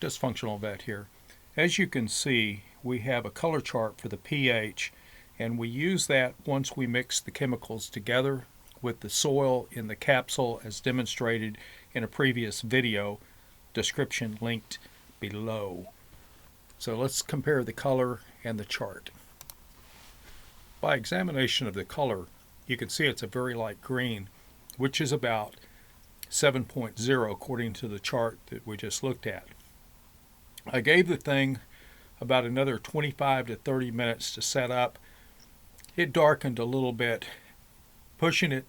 Dysfunctional Vet here. As you can see, we have a color chart for the pH, and we use that once we mix the chemicals together with the soil in the capsule as demonstrated in a previous video, description linked below. So let's compare the color and the chart. By examination of the color, you can see it's a very light green, which is about 7.0 according to the chart that we just looked at. I gave the thing about another 25 to 30 minutes to set up. It darkened a little bit, pushing it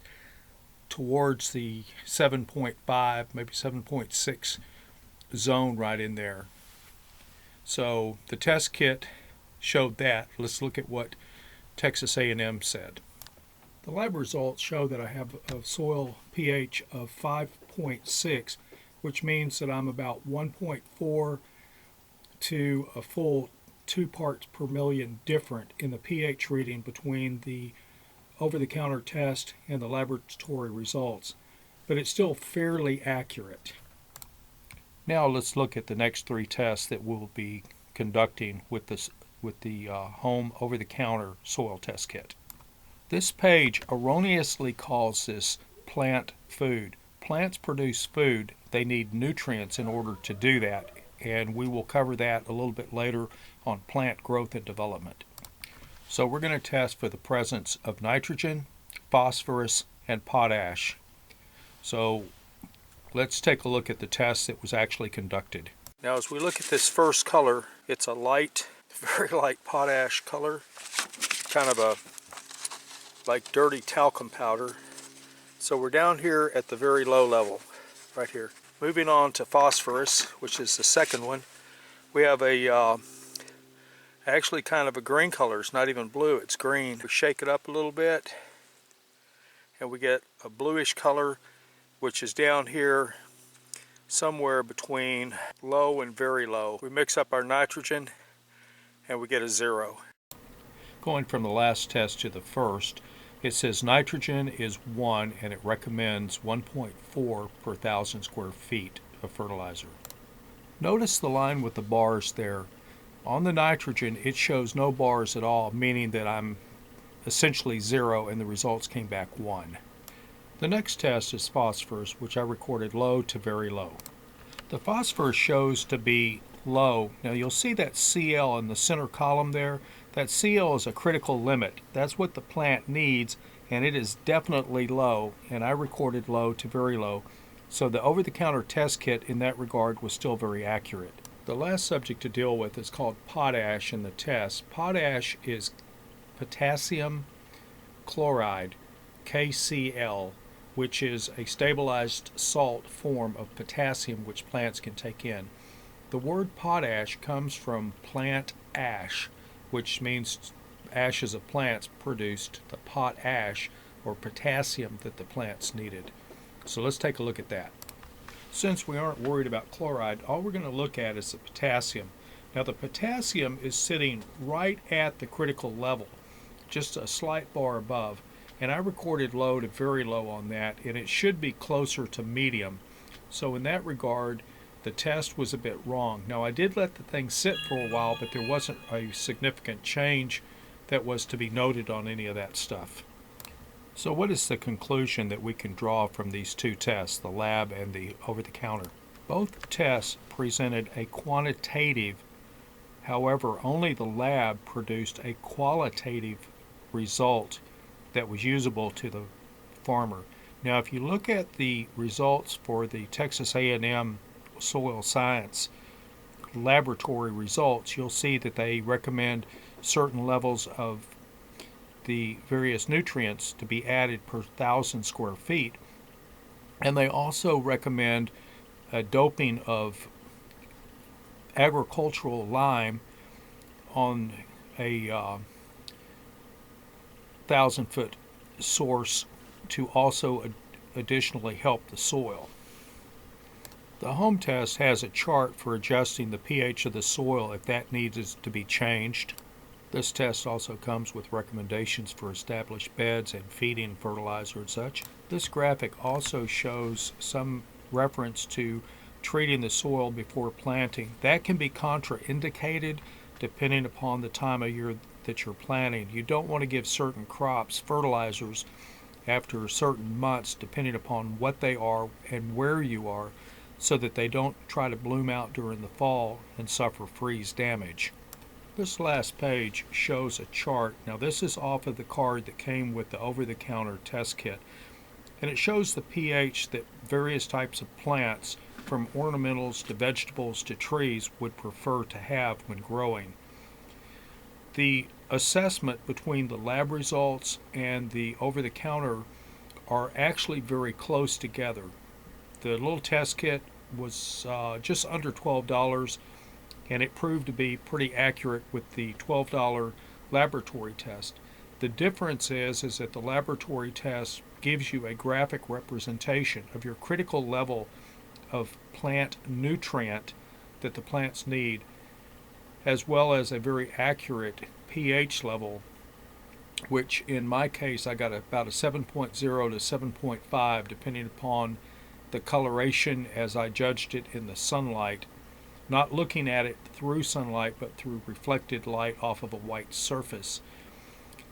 towards the 7.5, maybe 7.6 zone right in there. So the test kit showed that. Let's look at what Texas A&M said. The lab results show that I have a soil pH of 5.6, which means that I'm about 1.4 to a full 2 parts per million different in the pH reading between the over-the-counter test and the laboratory results, but it's still fairly accurate. Now let's look at the next 3 tests that we'll be conducting with the home over-the-counter soil test kit. This page erroneously calls this plant food. Plants produce food. They need nutrients in order to do that, and we will cover that a little bit later on plant growth and development. So we're going to test for the presence of nitrogen, phosphorus, and potash. So let's take a look at the test that was actually conducted. Now as we look at this first color, it's a light, very light potash color, kind of a like dirty talcum powder. So we're down here at the very low level, right here. Moving on to phosphorus, which is the second one, we have a actually kind of a green color. It's not even blue, it's green. We shake it up a little bit and we get a bluish color, which is down here somewhere between low and very low. We mix up our nitrogen and we get a 0. Going from the last test to the first, it says nitrogen is 1 and it recommends 1.4 per 1,000 square feet of fertilizer. Notice the line with the bars there. On the nitrogen, it shows no bars at all, meaning that I'm essentially 0 and the results came back 1. The next test is phosphorus, which I recorded low to very low. The phosphorus shows to be low. Now you'll see that Cl in the center column there. That Cl is a critical limit. That's what the plant needs, and it is definitely low, and I recorded low to very low. So the over-the-counter test kit in that regard was still very accurate. The last subject to deal with is called potash in the test. Potash is potassium chloride, KCl, which is a stabilized salt form of potassium which plants can take in. The word potash comes from plant ash, which means ashes of plants produced the potash or potassium that the plants needed. So let's take a look at that. Since we aren't worried about chloride, all we're going to look at is the potassium. Now the potassium is sitting right at the critical level, just a slight bar above, and I recorded low to very low on that, and it should be closer to medium. So in that regard, the test was a bit wrong. Now I did let the thing sit for a while, but there wasn't a significant change that was to be noted on any of that stuff. So what is the conclusion that we can draw from these 2 tests, the lab and the over-the-counter? Both tests presented a quantitative, however, only the lab produced a qualitative result that was usable to the farmer. Now if you look at the results for the Texas A&M soil science laboratory results, you'll see that they recommend certain levels of the various nutrients to be added per 1,000 square feet, and they also recommend a doping of agricultural lime on a 1,000-foot source to also additionally help the soil. The home test has a chart for adjusting the pH of the soil if that needs to be changed. This test also comes with recommendations for established beds and feeding fertilizer and such. This graphic also shows some reference to treating the soil before planting. That can be contraindicated depending upon the time of year that you're planting. You don't want to give certain crops fertilizers after certain months depending upon what they are and where you are, so that they don't try to bloom out during the fall and suffer freeze damage. This last page shows a chart. Now this is off of the card that came with the over-the-counter test kit, and it shows the pH that various types of plants, from ornamentals to vegetables to trees, would prefer to have when growing. The assessment between the lab results and the over-the-counter are actually very close together. The little test kit was just under $12, and it proved to be pretty accurate with the $12 laboratory test. The difference is that the laboratory test gives you a graphic representation of your critical level of plant nutrient that the plants need, as well as a very accurate pH level, which in my case I got about a 7.0 to 7.5 depending upon the coloration as I judged it in the sunlight, not looking at it through sunlight but through reflected light off of a white surface.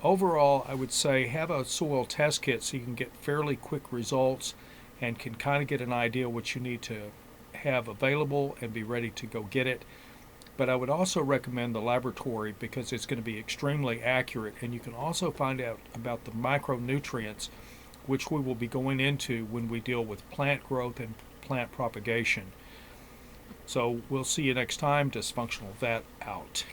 Overall, I would say have a soil test kit so you can get fairly quick results and can kind of get an idea what you need to have available and be ready to go get it. But I would also recommend the laboratory because it's going to be extremely accurate, and you can also find out about the micronutrients, which we will be going into when we deal with plant growth and plant propagation. So we'll see you next time. Dysfunctional Vet out.